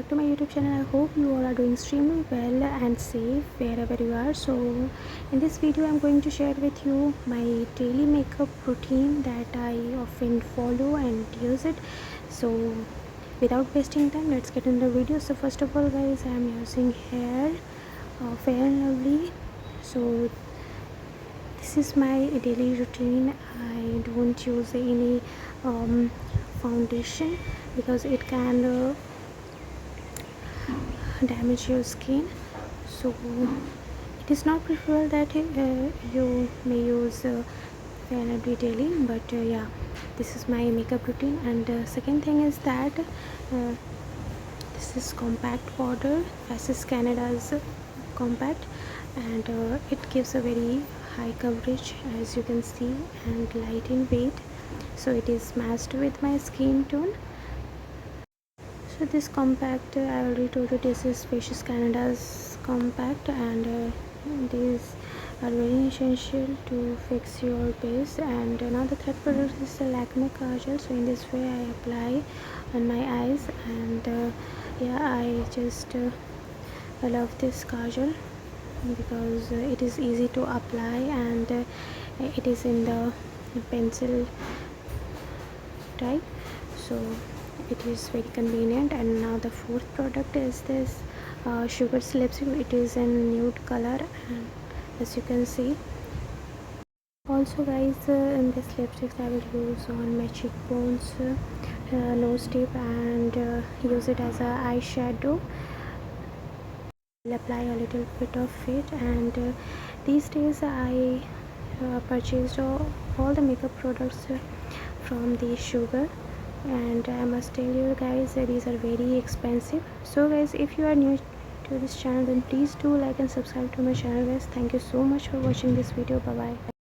back to my YouTube channel. I hope you all are doing extremely well and safe wherever you are. So in this video I'm going to share with you my daily makeup routine that I often follow and use it. So without wasting time, let's get into the video. So first of all guys, I am using here Fair and Lovely. So this is my daily routine. I don't use any foundation because it can damage your skin. So it is not preferable that you may use Fair and Lovely daily, but yeah, this is my makeup routine. And second thing is that this is compact powder, Faces Canada's compact, and it gives a very high coverage as you can see and light in weight, so it is matched with my skin tone. So this compact, I already told you, this is Faces Canada's compact, and these are very essential to fix your base. And now the third product is the Lakme Kajal. So in this way I apply on my eyes, and yeah, I just I love this kajal because it is easy to apply, and it is in the pencil type, so it is very convenient. And now the fourth product is this Sugar Lipstick. It is in nude color, and as you can see, also guys, in this lipstick I will use on my cheekbones, nose tip, and use it as a eyeshadow. I'll apply a little bit of it. And these days I purchased all the makeup products from the Sugar, and I must tell you guys that these are very expensive. So guys, if you are new to this channel, then please do like and subscribe to my channel guys. Thank you so much for watching this video. Bye bye.